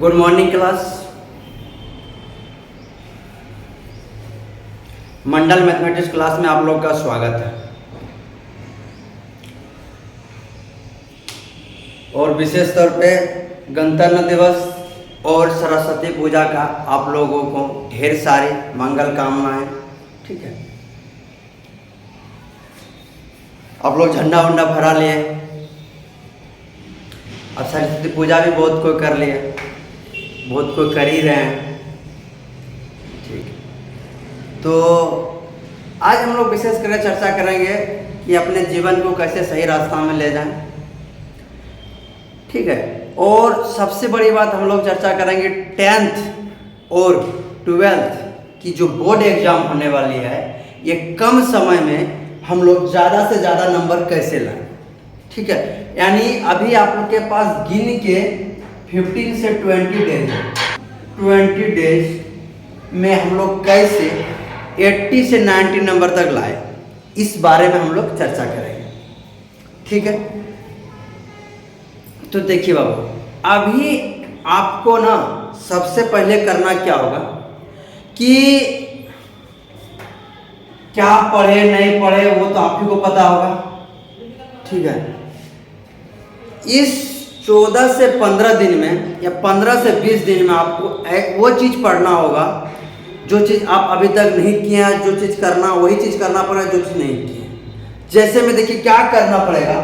Good morning class. Mandal mathematics class में आप लोग का स्वागत है। और विशेष तौर पे गणतंत्र दिवस और सरस्वती पूजा का आप लोगों को ढेर सारी मंगल कामनाएं। ठीक है, आप लोग झंडा वंडा भरा लिए। अब सरस्वती पूजा भी बहुत कोई कर लिए, बहुत कोई कर ही रहे हैं। ठीक है, तो आज हम लोग विशेष कर चर्चा करेंगे कि अपने जीवन को कैसे सही रास्ता में ले जाएं। ठीक है, और सबसे बड़ी बात हम लोग चर्चा करेंगे 10th और 12th की जो बोर्ड एग्जाम होने वाली है, ये कम समय में हम लोग ज़्यादा से ज़्यादा नंबर कैसे लाएं। ठीक है, यानी अभी आप लोग के पास गिन के 15 से 20 डेज है। 20 डेज में हम लोग कैसे 80 से 90 नंबर तक लाए, इस बारे में हम लोग चर्चा करेंगे। ठीक है, तो देखिए बाबू, अभी आपको ना सबसे पहले करना क्या होगा कि क्या पढ़े नहीं पढ़े वो तो आप ही को पता होगा। ठीक है, इस 14 से 15 दिन में या 15 से 20 दिन में आपको वो चीज़ पढ़ना होगा जो चीज़ आप अभी तक नहीं किए हैं। जो चीज़ करना वही चीज़ करना पड़ेगा जो चीज़ नहीं की है। जैसे में देखिए क्या करना पड़ेगा,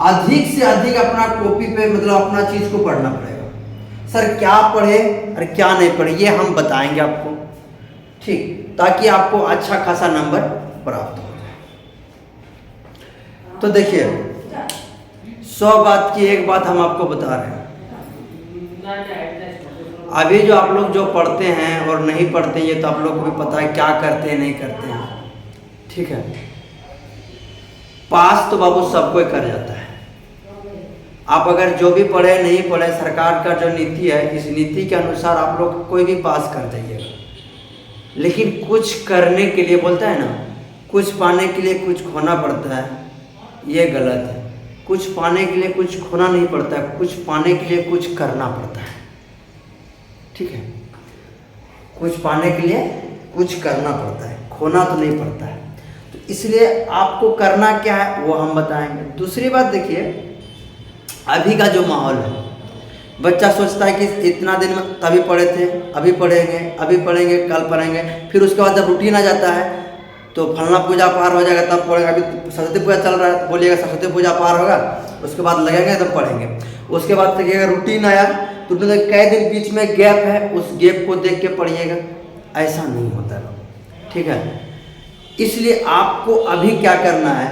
अधिक से अधिक अपना कॉपी पे मतलब अपना चीज़ को पढ़ना पड़ेगा। सर क्या पढ़े और क्या नहीं पढ़े ये हम बताएंगे आपको। ठीक, ताकि आपको अच्छा खासा नंबर प्राप्त हो जाए। तो देखिए 100 बात की एक बात हम आपको बता रहे हैं। अभी जो आप लोग जो पढ़ते हैं और नहीं पढ़ते ये तो आप लोग को भी पता है क्या करते हैं नहीं करते हैं। ठीक है, पास तो बाबू सबको कर जाता है। आप अगर जो भी पढ़े नहीं पढ़े, सरकार का जो नीति है इस नीति के अनुसार आप लोग कोई भी पास कर जाइएगा। लेकिन कुछ करने के लिए बोलता है ना, कुछ पाने के लिए कुछ खोना पड़ता है, ये गलत है। कुछ पाने के लिए कुछ खोना नहीं पड़ता है, कुछ पाने के लिए कुछ करना पड़ता है। ठीक है, कुछ पाने के लिए कुछ करना पड़ता है, खोना तो नहीं पड़ता है। तो इसलिए आपको करना क्या है वो हम बताएंगे। दूसरी बात देखिए, अभी का जो माहौल है, बच्चा सोचता है कि इतना दिन में तभी पढ़े थे, अभी पढ़ेंगे, अभी पढ़ेंगे, कल पढ़ेंगे। फिर उसके बाद जब रूटीन आ जाता है तो फलना पूजा पार हो जाएगा तब पढ़ेंगे। अभी सरस्वती पूजा चल रहा है तो बोलिएगा सरस्वती पूजा पार होगा, उसके बाद लगेंगे तब पढ़ेंगे। उसके बाद देखिएगा रूटीन आया तो कई दिन बीच में गैप है, उस गैप को देख के पढ़िएगा। ऐसा नहीं होता है। ठीक है, इसलिए आपको अभी क्या करना है,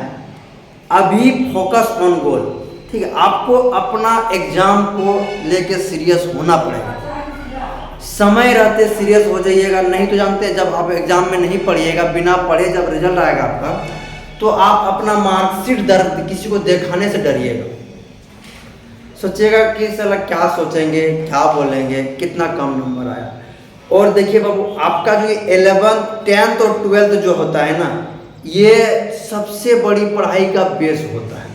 अभी फोकस ऑन गोल। ठीक है, आपको अपना एग्जाम को लेके सीरियस होना पड़ेगा। समय रहते सीरियस हो जाइएगा, नहीं तो जानते हैं जब आप एग्जाम में नहीं पढ़िएगा, बिना पढ़े जब रिजल्ट आएगा आपका, तो आप अपना मार्कशीट दर्द किसी को दिखाने से डरिएगा। सोचिएगा कि साला क्या सोचेंगे, क्या बोलेंगे, कितना कम नंबर आया। और देखिए बाबू, आपका जो 11th 10th और 12th जो होता है ना, ये सबसे बड़ी पढ़ाई का बेस होता है।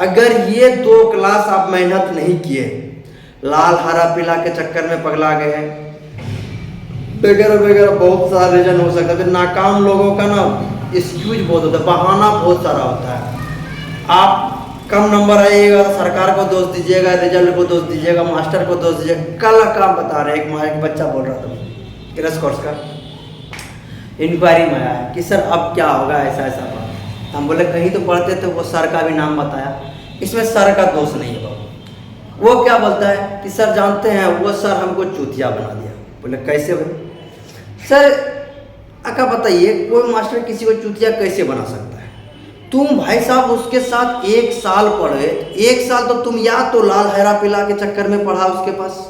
अगर ये 2 क्लास आप मेहनत नहीं किए, लाल हरा पीला के चक्कर में पगला गए वगैरह वगैरह, बहुत सारा रीजन हो सकता है। नाकाम लोगों का ना एक्सक्यूज बहुत होता है, बहाना बहुत सारा होता है। आप कम नंबर आइएगा, सरकार को दोष दीजिएगा, रिजल्ट को दोष दीजिएगा, मास्टर को दोष दीजिएगा। कल का बता रहे एक बच्चा बोल रहा था क्रश कोर्स का इंक्वायरी में आया कि सर अब क्या होगा, ऐसा ऐसा बात। हम बोले कहीं तो पढ़ते थे, वो सर का भी नाम बताया। इसमें सर का दोष नहीं है बाबू। वो क्या बोलता है कि सर जानते हैं वो सर हमको चूतिया बना दिया। बोले कैसे भाई? सर अका बताइए, कोई मास्टर किसी को चूतिया कैसे बना सकता है? तुम भाई साहब उसके साथ 1 साल पढ़े, 1 साल तो तुम या तो लाल हरा पीला के चक्कर में पढ़ा उसके पास,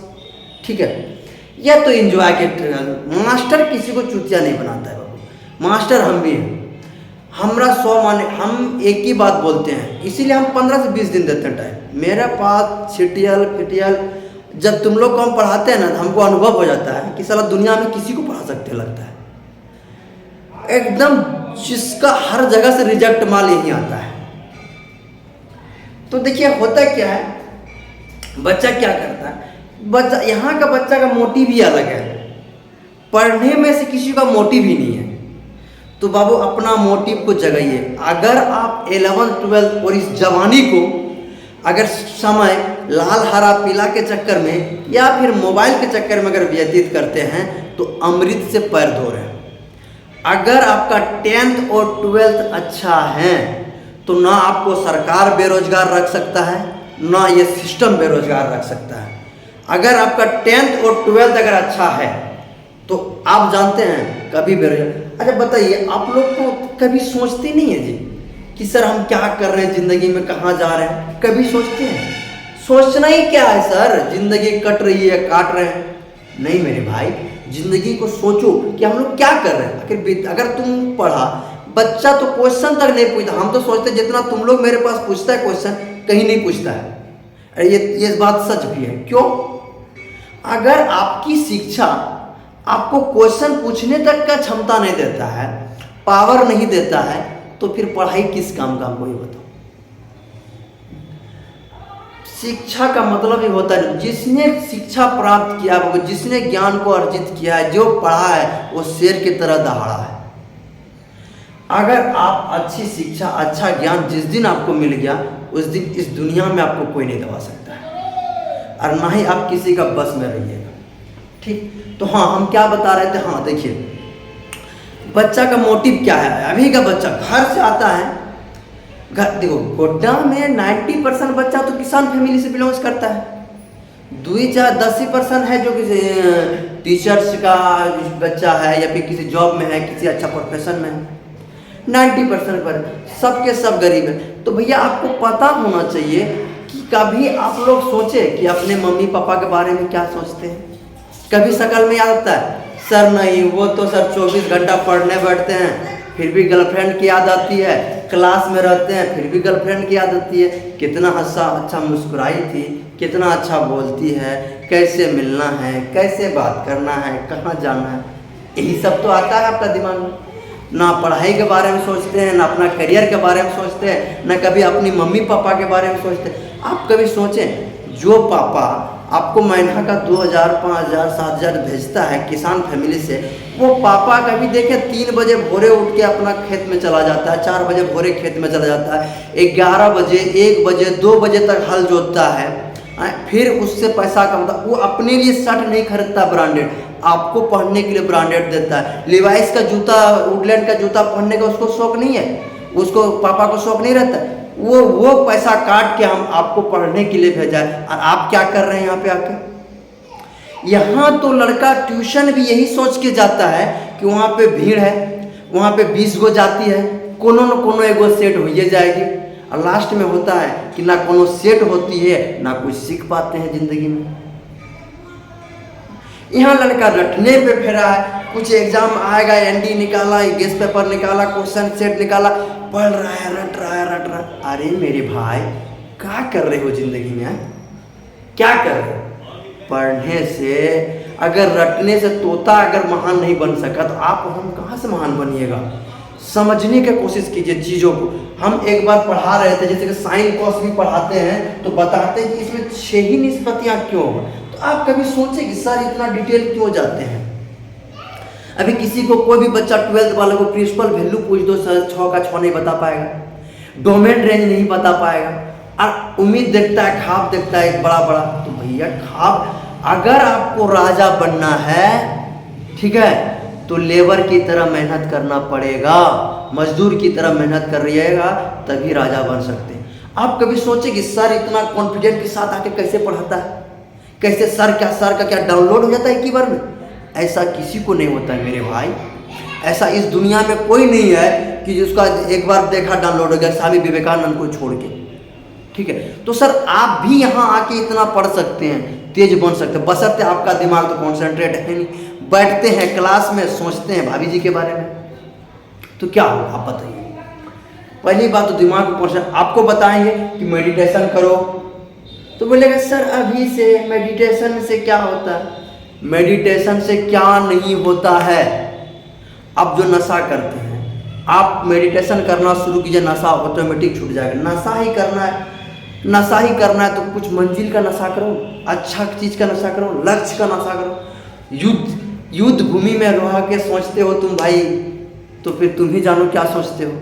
ठीक है, या तो एंजॉय के। मास्टर किसी को चूतिया नहीं बनाता है बाबू। मास्टर हम भी हैं, हमरा 100 माने, हम एक ही बात बोलते हैं, इसीलिए हम 15 से 20 दिन देते हैं टाइम। मेरे पास सीटीएल फिटियल जब तुम लोग को हम पढ़ाते हैं ना, हमको अनुभव हो जाता है कि साला दुनिया में किसी को पढ़ा सकते लगता है एकदम, जिसका हर जगह से रिजेक्ट माल यही आता है। तो देखिए होता क्या है, बच्चा क्या करता है, बच्चा, यहाँ का बच्चा का मोटिव ही अलग है, पढ़ने में से किसी का मोटिव ही नहीं है। तो बाबू अपना मोटिव को जगाइए। अगर आप 11th 12th और इस जवानी को अगर समय लाल हरा पीला के चक्कर में या फिर मोबाइल के चक्कर में अगर व्यतीत करते हैं तो अमृत से पैर धो रहे हैं। अगर आपका 10th और 12th अच्छा है तो ना आपको सरकार बेरोजगार रख सकता है, ना ये सिस्टम बेरोजगार रख सकता है। अगर आपका 10th और 12th अगर अच्छा है तो आप जानते हैं कभी बेरोजगार। अच्छा बताइए, आप लोग को कभी सोचते नहीं है जी कि सर हम क्या कर रहे हैं ज़िंदगी में, कहाँ जा रहे हैं? कभी सोचते हैं? सोचना ही क्या है सर, ज़िंदगी कट रही है, काट रहे हैं। नहीं मेरे भाई, ज़िंदगी को सोचो कि हम लोग क्या कर रहे हैं। आखिर अगर तुम पढ़ा, बच्चा तो क्वेश्चन तक नहीं पूछता। हम तो सोचते जितना तुम लोग मेरे पास पूछता है क्वेश्चन, कहीं नहीं पूछता है। ये बात सच भी है। क्यों? अगर आपकी शिक्षा आपको क्वेश्चन पूछने तक का क्षमता नहीं देता है, पावर नहीं देता है, तो फिर पढ़ाई किस काम का? हमको ये बताओ। शिक्षा का मतलब ही होता है जिसने शिक्षा प्राप्त किया, जिसने ज्ञान को अर्जित किया है, जो पढ़ा है वो शेर की तरह दहाड़ा है। अगर आप अच्छी शिक्षा, अच्छा ज्ञान जिस दिन आपको मिल गया, उस दिन इस दुनिया में आपको कोई नहीं दबा सकता है, और ना ही आप किसी का बस में रहिएगा। ठीक, तो हाँ, हम क्या बता रहे थे? हाँ देखिए, बच्चा का मोटिव क्या है। अभी का बच्चा घर से आता है, घर देखो, गोड्डा में 90% बच्चा तो किसान फैमिली से बिलोंग्स करता है। 2-10% है जो किसी टीचर्स का बच्चा है या फिर किसी जॉब में है, किसी अच्छा प्रोफेशन में है। 90% पर सबके सब गरीब है। तो भैया आपको पता होना चाहिए कि कभी आप लोग सोचे कि अपने मम्मी पापा के बारे में क्या सोचते हैं? कभी शकल में याद आता है? सर नहीं, वो तो सर 24 घंटा पढ़ने बैठते हैं, फिर भी गर्लफ्रेंड की याद आती है। क्लास में रहते हैं फिर भी गर्लफ्रेंड की याद आती है। कितना अच्छा मुस्कुराई थी, कितना अच्छा बोलती है, कैसे मिलना है, कैसे बात करना है, कहाँ जाना है, यही सब तो आता है आपका दिमाग में। ना पढ़ाई के बारे में सोचते हैं, ना अपना करियर के बारे में सोचते हैं, ना कभी अपनी मम्मी पापा के बारे में सोचते हैं। आप कभी सोचें, जो पापा आपको महीना का 2000, 5000, 7000 भेजता है किसान फैमिली से, वो पापा कभी देखे 3 बजे भोरे उठ के अपना खेत में चला जाता है, 4 बजे भोरे खेत में चला जाता है, 11 बजे, 1 बजे, 2 बजे तक हल जोतता है, फिर उससे पैसा कमाता। वो अपने लिए शर्ट नहीं खरीदता ब्रांडेड, आपको पहनने के लिए ब्रांडेड देता है। लिवाइस का जूता, वुडलैंड का जूता पहनने का उसको शौक नहीं है, उसको पापा को शौक नहीं रहता। वो पैसा काट के हम आपको पढ़ने के लिए भेजा है, और आप क्या कर रहे हैं यहाँ पे आके? यहाँ तो लड़का ट्यूशन भी यही सोच के जाता है कि वहाँ पे भीड़ है, वहाँ पे 20 गो जाती है, कोनो न कोनो एगो सेट हो जाएगी, और लास्ट में होता है कि ना कोनो सेट होती है, ना कुछ सीख पाते हैं जिंदगी में। यहाँ लड़का रटने पे फेरा है, कुछ एग्जाम आएगा, एनडी निकाला, गेस्ट पेपर निकाला, क्वेश्चन सेट निकाला, पढ़ रहा है, रट रहा है। अरे मेरे भाई, क्या कर रहे हो जिंदगी में? क्या कर रहे हो? पढ़ने से, अगर रटने से तोता अगर महान नहीं बन सका तो आप हम कहाँ से महान बनिएगा? समझने की कोशिश कीजिए चीज़ों को। हम एक बार पढ़ा रहे थे, जैसे कि साइन कॉस भी पढ़ाते हैं तो बताते हैं कि इसमें 6 ही निष्पत्तियाँ क्यों हो। तो आप कभी सोचें कि सर इतना डिटेल क्यों जाते हैं? अभी किसी को, कोई भी बच्चा 12th वाले को प्रिंसिपल वैल्यू पूछ दो, सर 6 का 6 नहीं बता पाएगा, डोमेन रेंज नहीं बता पाएगा, और उम्मीद देखता है, ख्वाब देखता है एक बड़ा बड़ा। तो भैया ख्वाब, अगर आपको राजा बनना है, ठीक है, तो लेबर की तरह मेहनत करना पड़ेगा, मजदूर की तरह मेहनत कर रहिएगा, तभी राजा बन सकते हैं। आप कभी सोचे कि सर इतना कॉन्फिडेंट के साथ आके कैसे पढ़ाता है, कैसे सर का क्या डाउनलोड हो जाता है एक ही बार में? ऐसा किसी को नहीं होता है मेरे भाई। ऐसा इस दुनिया में कोई नहीं है कि जिसका एक बार देखा डाउनलोड हो गया, स्वामी विवेकानंद को छोड़ के। ठीक है, तो सर आप भी यहाँ आके इतना पढ़ सकते हैं, तेज बन सकते हैं, बशर्ते आपका दिमाग तो कॉन्सेंट्रेट है नहीं। बैठते हैं क्लास में, सोचते हैं भाभी जी के बारे में, तो क्या होगा आप बताइए? पहली बात तो दिमाग को कॉन्सेंट्रेट। आपको बताएंगे कि मेडिटेशन करो, तो बोलेगा सर अभी से मेडिटेशन से क्या होता है? मेडिटेशन से क्या नहीं होता है। आप जो नशा करते हैं, आप मेडिटेशन करना शुरू कीजिए, नशा ऑटोमेटिक छूट जाएगा। नशा ही करना है, नशा ही करना है तो कुछ मंजिल का नशा करो, अच्छा चीज का नशा करो, लक्ष्य का नशा करो। युद्ध भूमि में रह के सोचते हो तुम भाई, तो फिर तुम ही जानो क्या सोचते हो।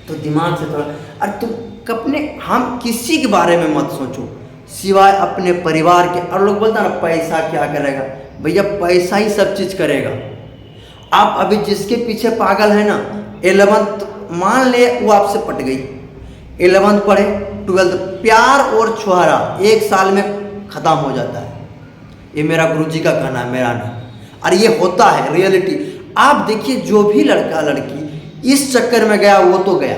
तो दिमाग से थोड़ा, अरे तुम अपने, हम किसी के बारे में मत सोचो सिवाय अपने परिवार के। और लोग बोलते हैं ना पैसा क्या करेगा, भैया पैसा ही सब चीज करेगा। आप अभी जिसके पीछे पागल है ना, 11th मान ले वो आपसे पट गई, 11th पढ़े, 12th, प्यार और छुहारा 1 साल में खत्म हो जाता है। ये मेरा गुरुजी का कहना है, मेरा नहीं, और ये होता है रियलिटी। आप देखिए जो भी लड़का लड़की इस चक्कर में गया वो तो गया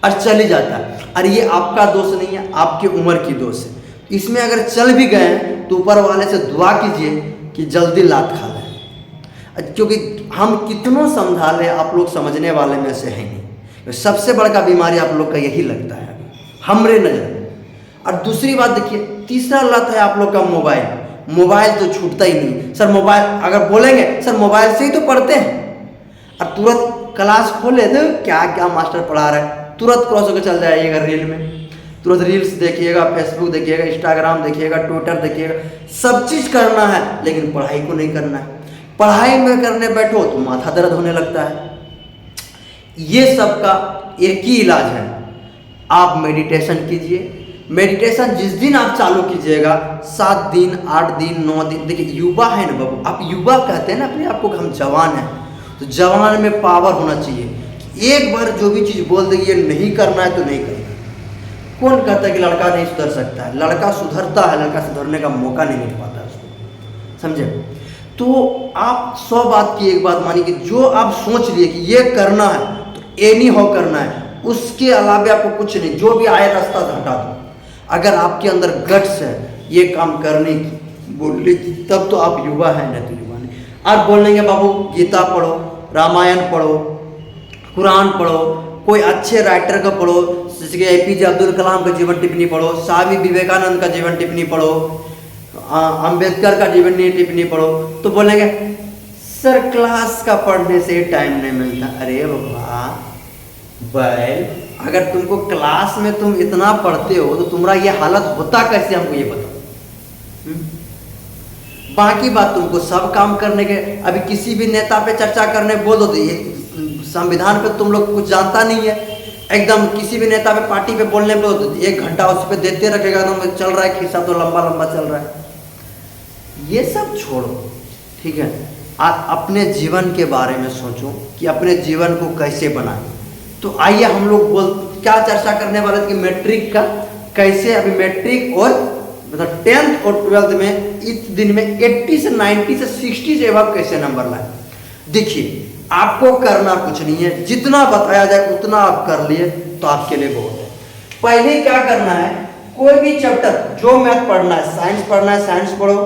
और चल ही जाता है। और ये आपका दोष नहीं है, आपकी उम्र की दोष है। इसमें अगर चल भी गए तो ऊपर वाले से दुआ कीजिए कि जल्दी लात खा लें, क्योंकि हम कितनों समझा लें आप लोग समझने वाले में से हैं नहीं। सबसे बड़ा बीमारी आप लोग का यही लगता है हमरे नजर। और दूसरी बात देखिए, तीसरा लत है आप लोग का मोबाइल। मोबाइल तो छूटता ही नहीं। सर मोबाइल, अगर बोलेंगे सर मोबाइल से ही तो पढ़ते हैं, और तुरंत क्लास खोले तो क्या क्या मास्टर पढ़ा रहा है, तुरंत क्रॉस होकर चल जाइएगा रील में, तुरंत रील्स देखिएगा, फेसबुक देखिएगा, इंस्टाग्राम देखिएगा, ट्विटर देखिएगा, सब चीज करना है लेकिन पढ़ाई को नहीं करना है। पढ़ाई में करने बैठो तो माथा दर्द होने लगता है। ये सब का एक ही इलाज है, आप मेडिटेशन कीजिए। मेडिटेशन जिस दिन आप चालू कीजिएगा, 7 दिन 8 दिन 9 दिन, देखिए युवा है ना बाबू, आप युवा कहते हैं ना अपने आप को, हम जवान हैं, तो जवान में पावर होना चाहिए। एक बार जो भी चीज़ बोल देगी ये नहीं करना है तो नहीं करना। कौन कहता है कि लड़का नहीं सुधर सकता है? लड़का सुधरता है, लड़का सुधरने का मौका नहीं मिल पाता उसको, समझे? तो आप 100 बात की एक बात मानिए कि जो आप सोच लिए कि ये करना है तो एनी हो करना है, उसके अलावा आपको कुछ नहीं, जो भी आए रास्ता हटा दो। अगर आपके अंदर गट्स है ये काम करने की, बोलने की, तब तो आप युवा हैं, नहीं तो युवा नहीं। आप बोलेंगे बाबू गीता पढ़ो, रामायण पढ़ो, कुरान पढ़ो, कोई अच्छे राइटर का पढ़ो, जैसे कि APJ अब्दुल कलाम का जीवन टिप्पणी पढ़ो, स्वामी विवेकानंद का जीवन टिप्पणी पढ़ो, अंबेडकर का जीवन टिप्पणी पढ़ो, तो बोलेंगे सर क्लास का पढ़ने से टाइम नहीं मिलता। अरे बाबा बैल, अगर तुमको क्लास में तुम इतना पढ़ते हो तो तुम्हारा ये हालत होता कैसे, हमको ये बताओ। बाकी बात तुमको सब काम करने के, अभी किसी भी नेता पे चर्चा करने बोल दो तो ये संविधान पे तुम लोग कुछ जानता नहीं है, एकदम किसी भी नेता पे पार्टी पे बोलने पे तो 1 घंटा उस पर देते रखेगा, एकदम चल रहा है खिस्सा तो लंबा लंबा चल रहा है। ये सब छोड़ो, ठीक है? आप अपने जीवन के बारे में सोचो कि अपने जीवन को कैसे बनाएं। तो आइए हम लोग क्या चर्चा करने वाले थे कि मैट्रिक का कैसे, अभी मैट्रिक और मतलब 10th और 12th में इस दिन में 80 से 90 से 60 से अब कैसे नंबर लाए। देखिए आपको करना कुछ नहीं है, जितना बताया जाए उतना आप कर लिए तो आपके लिए बहुत है। पहले क्या करना है, कोई भी चैप्टर जो मैथ पढ़ना है, साइंस पढ़ना है साइंस पढ़ो,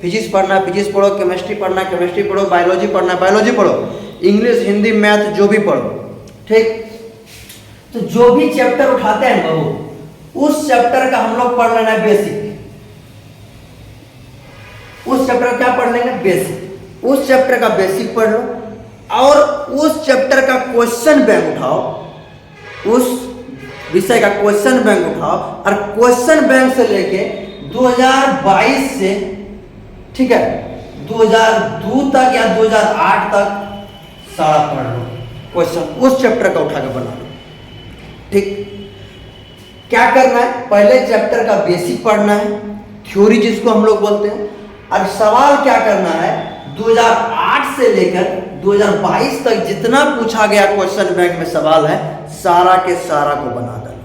फिजिक्स पढ़ना है फिजिक्स पढ़ो, केमिस्ट्री पढ़ना है केमिस्ट्री पढ़ो, बायोलॉजी पढ़ना है बायोलॉजी पढ़ो, इंग्लिश हिंदी मैथ जो भी पढ़ो, ठीक? तो जो भी चैप्टर उठाते हैं बाबू, उस चैप्टर का हम लोग पढ़ लेना है बेसिक। उस चैप्टर क्या पढ़ लेंगे? बेसिक। उस चैप्टर का बेसिक पढ़ लो और उस चैप्टर का क्वेश्चन बैंक उठाओ, उस विषय का क्वेश्चन बैंक उठाओ और क्वेश्चन बैंक से लेके 2022 से, ठीक है, 2002 तक या 2008 तक सारा पढ़ लो क्वेश्चन, उस चैप्टर का उठा के बना लो, ठीक? क्या करना है, पहले चैप्टर का बेसिक पढ़ना है, थ्योरी जिसको हम लोग बोलते हैं, और सवाल क्या करना है 2008 से लेकर 2022 तक जितना पूछा गया क्वेश्चन बैंक में सवाल है सारा के सारा को बना देना।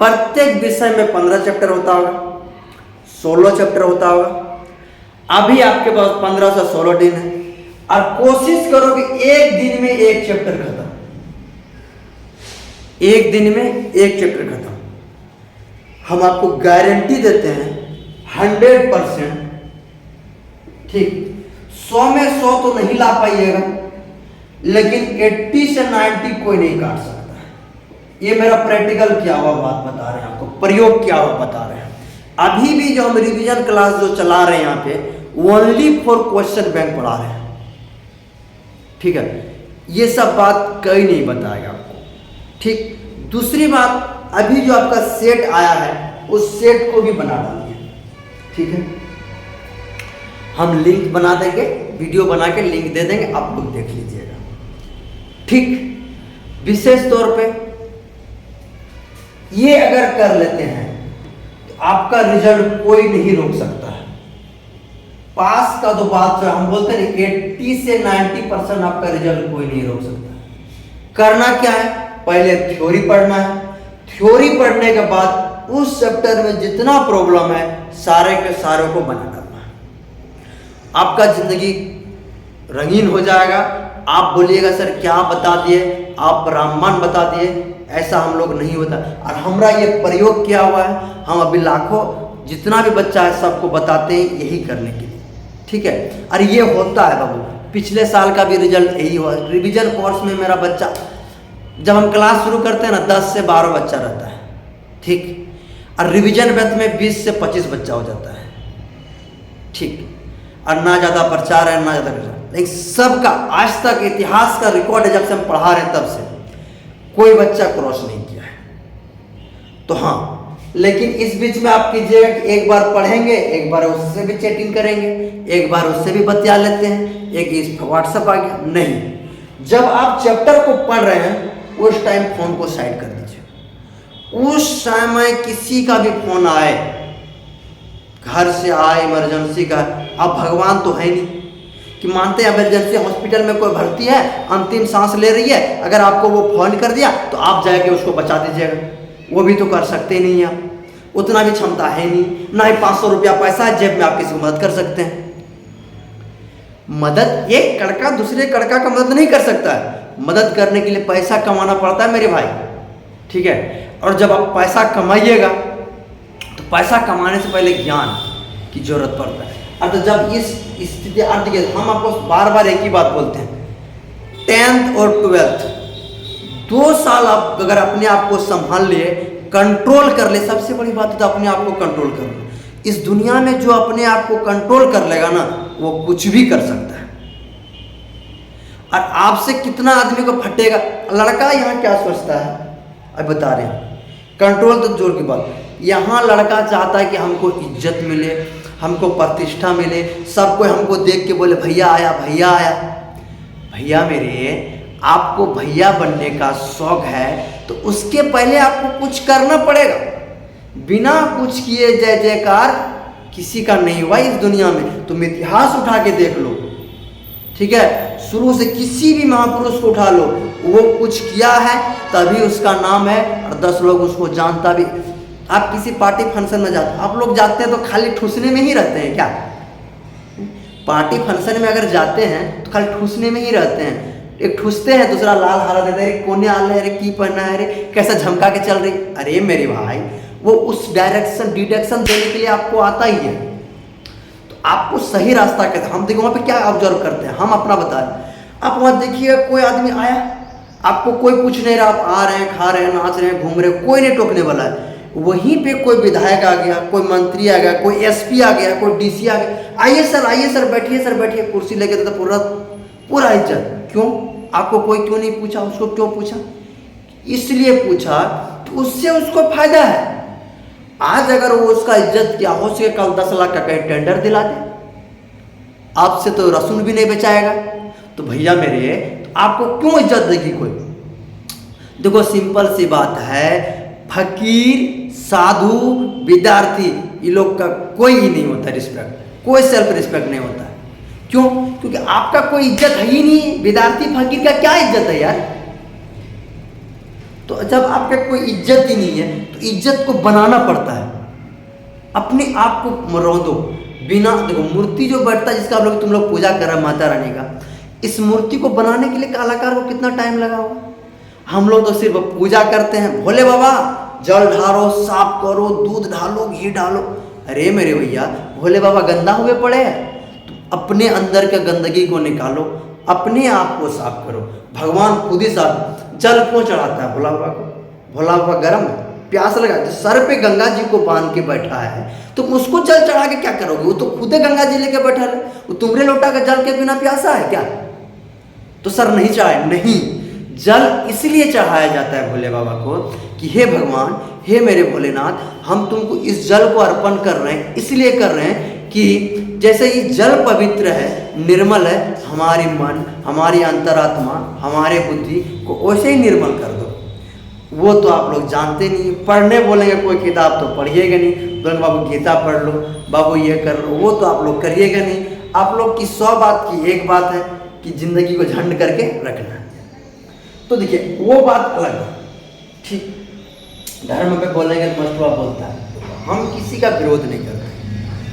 प्रत्येक विषय में 15 चैप्टर होता होगा, 16 चैप्टर होता होगा। अभी आपके पास 15 से 16 दिन है और कोशिश करो कि एक दिन में एक चैप्टर खत्म, एक दिन में एक चैप्टर खत्म। हम आपको गारंटी देते हैं 100%, ठीक? 100 में 100 तो नहीं ला पाइएगा, लेकिन 80 से 90 कोई नहीं काट सकता है। ये मेरा प्रैक्टिकल किया हुआ बात बता रहे हैं आपको, प्रयोग किया हुआ बता रहे हैं। अभी भी जो हम रिवीजन क्लास जो चला रहे हैं यहाँ पे ओनली फॉर क्वेश्चन बैंक पढ़ा रहे हैं, ठीक है? ये सब बात कोई नहीं बताएगा आपको, ठीक? दूसरी बात, अभी जो आपका सेट आया है उस सेट को भी बना डालिए, ठीक है। हम लिंक बना देंगे, वीडियो बना के लिंक दे देंगे, आप लोग देख लीजिएगा, ठीक। विशेष तौर पे ये अगर कर लेते हैं तो आपका रिजल्ट कोई नहीं रोक सकता है। पास का तो बात जो हम बोलते हैं 80 से 90% आपका रिजल्ट कोई नहीं रोक सकता है। करना क्या है, पहले थ्योरी पढ़ना है, थ्योरी पढ़ने के बाद उस चैप्टर में जितना प्रॉब्लम है सारे के सारों को बना डालना है। आपका जिंदगी रंगीन हो जाएगा। आप बोलिएगा सर क्या बता दिए, आप रामबाण बता दिए, ऐसा हम लोग नहीं होता। और हमारा ये प्रयोग किया हुआ है, हम अभी लाखों जितना भी बच्चा है सबको बताते हैं यही करने के लिए, ठीक है। और ये होता है बाबू, पिछले साल का भी रिजल्ट यही हुआ। रिवीजन कोर्स में मेरा बच्चा, जब हम क्लास शुरू करते हैं ना 10 से 12 बच्चा रहता है, ठीक। और रिवीजन बैच में 20 से 25 बच्चा हो जाता है, ठीक। और ना ज़्यादा प्रचार है ना ज़्यादा प्रचार, लेकिन सबका आज तक इतिहास का रिकॉर्ड है, जब से हम पढ़ा रहे हैं तब से कोई बच्चा क्रॉस नहीं किया है। तो हाँ, लेकिन इस बीच में आप कीजिएगा कि एक बार पढ़ेंगे, एक बार उससे भी चैटिंग करेंगे, एक बार उससे भी बतिया लेते हैं, एक इस व्हाट्सएप आ गया। नहीं, जब आप चैप्टर को पढ़ रहे हैं उस टाइम फोन को साइड कर दीजिए। उस समय किसी का भी फोन आए, घर से आए, इमरजेंसी का, अब भगवान तो है नहीं कि मानते हैं इमरजेंसी हॉस्पिटल में कोई भर्ती है, अंतिम सांस ले रही है, अगर आपको वो फोन कर दिया तो आप जाके उसको बचा दीजिएगा। वो भी तो कर सकते नहीं हैं, आप उतना भी क्षमता है नहीं, ना ही 500 रुपया पैसा है जेब में आप किसी को मदद कर सकते हैं। मदद, एक लड़का दूसरे लड़का का मदद नहीं कर सकता है, मदद करने के लिए पैसा कमाना पड़ता है मेरे भाई, ठीक है। और जब आप पैसा कमाइएगा तो पैसा कमाने से पहले ज्ञान की जरूरत पड़ता है। और तो जब इस स्थिति, हम आपको बार बार एक ही बात बोलते हैं, 10th और 12th 2 साल आप अगर अपने आप को संभाल लिए, कंट्रोल कर ले, सबसे बड़ी बात है तो अपने आप को कंट्रोल करना। इस दुनिया में जो अपने आप को कंट्रोल कर लेगा ना, वो कुछ भी कर सकता है। और आपसे कितना आदमी को फटेगा, लड़का यहाँ क्या सोचता है अब बता रहे हैं, कंट्रोल तो जोर की बात। यहाँ लड़का चाहता है कि हमको इज्जत मिले, हमको प्रतिष्ठा मिले, सबको हमको देख के बोले भैया आया, भैया आया। भैया मेरे, आपको भैया बनने का शौक है तो उसके पहले आपको कुछ करना पड़ेगा। बिना कुछ किए जय जयकार किसी का नहीं हुआ इस दुनिया में। तुम इतिहास उठा के देख लो, ठीक है, शुरू से किसी भी महापुरुष को उठा लो, वो कुछ किया है तभी उसका नाम है, और 10 लोग उसको जानता भी। आप किसी पार्टी फंक्शन में जाते, आप लोग जाते हैं तो खाली ठूसने में ही रहते हैं क्या? पार्टी फंक्शन में अगर जाते हैं तो खाली ठूसने में ही रहते हैं। एक ठूसते हैं, दूसरा लाल हरा देते हैं, कोने आल है, अरे की पहना है, अरे कैसा झमका के चल रही। अरे मेरे भाई, वो उस डायरेक्शन डिडक्शन देने के लिए आपको आता ही है, तो आपको सही रास्ता कहते हैं। हम देखो वहाँ पे क्या ऑब्जर्व करते हैं, हम अपना बता रहे हैं। आप वहाँ देखिए, कोई आदमी आया, आपको कोई पूछ नहीं रहा, आप आ रहे हैं, खा रहे हैं, नाच रहे हैं, घूम रहे हैं, कोई नहीं टोकने वाला है। वहीं पे कोई विधायक आ गया, कोई मंत्री आ गया, कोई एसपी आ गया, कोई डीसी आ गया, आइए सर बैठिए सर बैठिए, कुर्सी लेके तो पूरा इज्जत। क्यों? आपको कोई क्यों नहीं पूछा, उसको क्यों पूछा? इसलिए पूछा तो उससे उसको फायदा है। आज अगर वो उसका इज्जत किया, हो सके कल 10 लाख का कहीं टेंडर दिला दे, आपसे तो रसूल भी नहीं बचाएगा। तो भैया मेरे, तो आपको क्यों इज्जत देगी कोई? देखो सिंपल सी बात है, फकीर, साधु, विद्यार्थी, ये लोग का कोई ही नहीं होता रिस्पेक्ट, कोई सेल्फ रिस्पेक्ट नहीं होता है। क्यों? क्योंकि आपका कोई इज्जत है ही नहीं। विद्यार्थी फकीर का क्या इज्जत है यार? तो जब आपका कोई इज्जत ही नहीं है तो इज्जत को बनाना पड़ता है, अपने आप को मरोदो। बिना देखो, मूर्ति जो बैठता है जिसका तुम लोग पूजा कर रहे माता रानी का, इस मूर्ति को बनाने के लिए कलाकार को कितना टाइम लगा होगा? हम लोग तो सिर्फ पूजा करते हैं, भोले बाबा जल ढालो, साफ करो, दूध डालो, घी डालो। अरे मेरे भैया, भोले बाबा गंदा हुए पड़े हैं? तो अपने अंदर के गंदगी को निकालो, अपने आप को साफ करो। भगवान खुद ही साफ। जल क्यों चढ़ाता है भोला बाबा को? भोला बाबा गर्म है, प्यास लगा, तो सर पे गंगा जी को बांध के बैठा है, तो उसको जल चढ़ा के क्या करोगे? वो तो खुद गंगा जी लेके बैठा है, वो तुम्हारे लोटा का जल के बिना प्यासा है क्या? तो सर नहीं चढ़ाए नहीं। जल इसलिए चढ़ाया जाता है भोले बाबा को कि हे भगवान, हे मेरे भोलेनाथ, हम तुमको इस जल को अर्पण कर रहे हैं, इसलिए कर रहे हैं कि जैसे ये जल पवित्र है, निर्मल है, हमारी मन, हमारी अंतरात्मा, हमारे बुद्धि को वैसे ही निर्मल कर दो। वो तो आप लोग जानते नहीं, पढ़ने बोलेंगे कोई किताब तो पढ़िएगा नहीं, बोलेंगे बाबू गीता पढ़ लो, बाबू ये कर लो, वो तो आप लोग करिएगा नहीं। आप लोग की 100 बात की एक बात है कि जिंदगी को झंड करके रखना है। तो देखिए वो बात अलग है, ठीक। धर्म पे बोलेंगे तो मस्तुआ बोलता है, हम किसी का विरोध नहीं करते,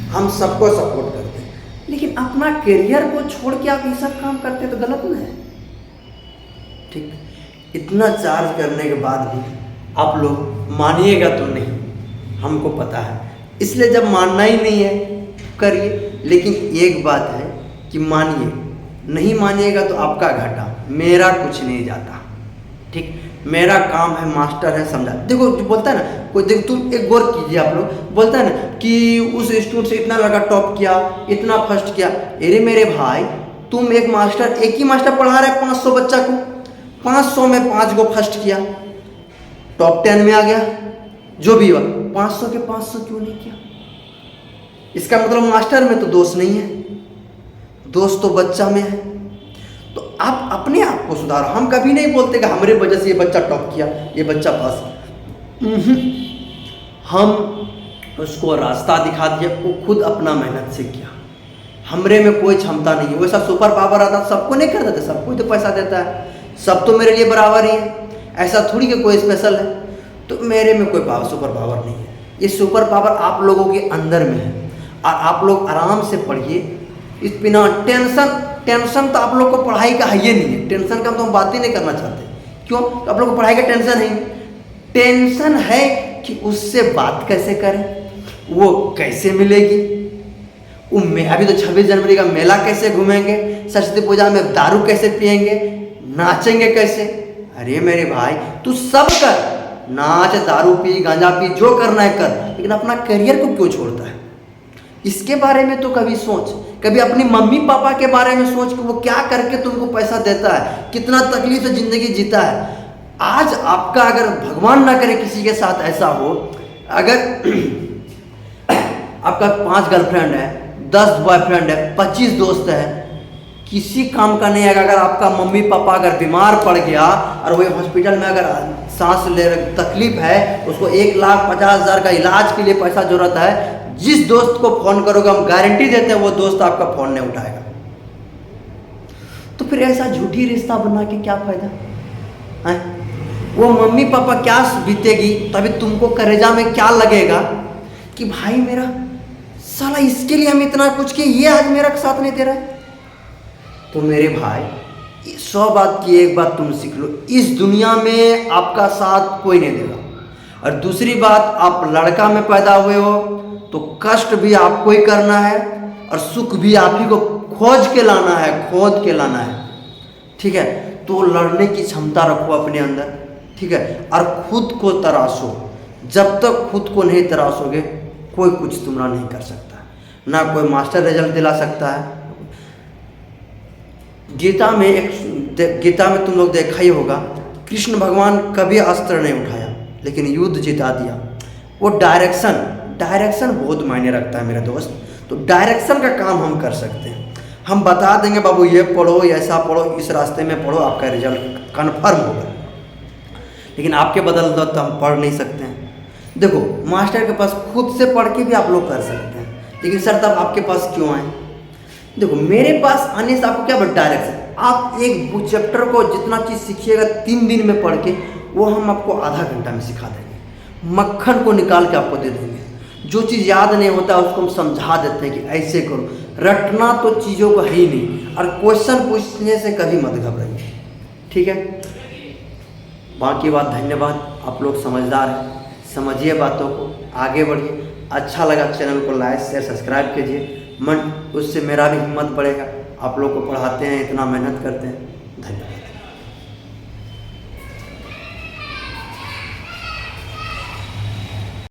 हम सबको सपोर्ट करते हैं, लेकिन अपना करियर को छोड़ के आप ये सब काम करते तो गलत ना है, ठीक। इतना चार्ज करने के बाद भी आप लोग मानिएगा तो नहीं, हमको पता है, इसलिए जब मानना ही नहीं है करिए। लेकिन एक बात है कि मानिए, नहीं मानिएगा तो आपका घाटा, मेरा कुछ नहीं जाता, ठीक। मेरा काम है, मास्टर है, समझा। देखो जो बोलता है ना कोई, देखो तुम एक गौर कीजिए, आप लोग बोलता है ना कि उस स्टूडेंट से इतना लगा टॉप किया, इतना फर्स्ट किया। अरे मेरे भाई, तुम एक ही मास्टर पढ़ा रहे 500 बच्चा को, 500 में 5 को फर्स्ट किया, टॉप 10 में आ गया, जो भी हुआ, 500 के 500 क्यों नहीं किया? इसका मतलब मास्टर में तो दोष नहीं है, दोष तो बच्चा में है। तो आप अपने आप को सुधारो। हम कभी नहीं बोलते कि हमारे वजह से ये बच्चा टॉप किया, ये बच्चा पास। हम उसको रास्ता दिखा दिया, वो खुद अपना मेहनत से किया, हमरे में कोई क्षमता नहीं है। वैसा सुपर पावर आता सबको नहीं कर देते, सबको तो पैसा देता है, सब तो मेरे लिए बराबर ही है, ऐसा थोड़ी कि कोई स्पेशल है। तो मेरे में कोई सुपर पावर नहीं है, ये सुपर पावर आप लोगों के अंदर में है। और आप लोग आराम से पढ़िए, इस बिना टेंशन तो आप लोग को पढ़ाई का है ही नहीं है, टेंशन का तो हम बात ही नहीं करना चाहते। क्यों? तो आप लोग को पढ़ाई का टेंशन है, टेंशन है कि उससे बात कैसे करें, वो कैसे मिलेगी, अभी तो 26 जनवरी का मेला कैसे घूमेंगे, सरस्वती पूजा में दारू कैसे पिएंगे, नाचेंगे कैसे। अरे मेरे भाई, तू सब कर, नाच, दारू पी, गांजा पी, जो करना है कर, लेकिन अपना करियर को क्यों छोड़ता है? इसके बारे में तो कभी सोच, कभी अपनी मम्मी पापा के बारे में सोच कि वो क्या करके तुमको पैसा देता है, कितना तकलीफ से जिंदगी जीता है। आज आपका अगर भगवान ना करे किसी के साथ ऐसा हो, अगर आपका 5 गर्लफ्रेंड है, 10 बॉयफ्रेंड है, 25 दोस्त है, किसी काम का नहीं है। अगर आपका मम्मी पापा अगर बीमार पड़ गया और वो हॉस्पिटल में अगर सांस ले तकलीफ है, उसको 1,50,000 का इलाज के लिए पैसा जरूरत है, जिस दोस्त को फोन करोगे हम गारंटी देते हैं वो दोस्त आपका फोन नहीं उठाएगा। तो फिर ऐसा झूठी रिश्ता बना के क्या फायदा है? वो मम्मी पापा क्या बीतेगी, तभी तुमको करेजा में क्या लगेगा कि भाई मेरा साला इसके लिए हम इतना कुछ किए, ये आज मेरा साथ नहीं दे रहा है। तो मेरे भाई, 100 बात की एक बात तुम सीख लो, इस दुनिया में आपका साथ कोई नहीं देगा। और दूसरी बात, आप लड़का में पैदा हुए हो तो कष्ट भी आपको ही करना है और सुख भी आप ही को खोज के लाना है, खोद के लाना है, ठीक है। तो लड़ने की क्षमता रखो अपने अंदर, ठीक है। और खुद को तराशो, जब तक खुद को नहीं तराशोगे कोई कुछ तुम्हारा नहीं कर सकता, ना कोई मास्टर रिजल्ट दिला सकता है। गीता में तुम लोग देखा ही होगा, कृष्ण भगवान कभी अस्त्र नहीं उठाया लेकिन युद्ध जिता दिया। वो डायरेक्शन बहुत मायने रखता है मेरे दोस्त। तो डायरेक्शन का काम हम कर सकते हैं, हम बता देंगे बाबू ये पढ़ो, ऐसा पढ़ो, इस रास्ते में पढ़ो, आपका रिजल्ट कन्फर्म होगा। लेकिन आपके बदल दो तो हम पढ़ नहीं सकते हैं। देखो, मास्टर के पास खुद से पढ़ के भी आप लोग कर सकते हैं, लेकिन सर तब आपके पास क्यों आए? देखो, मेरे पास आने से आपको क्या बड़ा डायरेक्शन, आप एक चैप्टर को जितना चीज़ सीखिएगा 3 दिन में पढ़ के, वो हम आपको आधा घंटा में सिखा देंगे, मक्खन को निकाल के आपको दे देंगे। जो चीज़ याद नहीं होता उसको हम समझा देते हैं कि ऐसे करो। रटना तो चीज़ों को है ही नहीं, और क्वेश्चन पूछने से कभी मत घबराइए, ठीक है। बाकी बात, धन्यवाद, आप लोग समझदार हैं, समझिए बातों को, आगे बढ़िए। अच्छा लगा चैनल को लाइक शेयर सब्सक्राइब कीजिए, मन उससे मेरा भी हिम्मत बढ़ेगा। आप लोग को पढ़ाते हैं, इतना मेहनत करते हैं। धन्यवाद।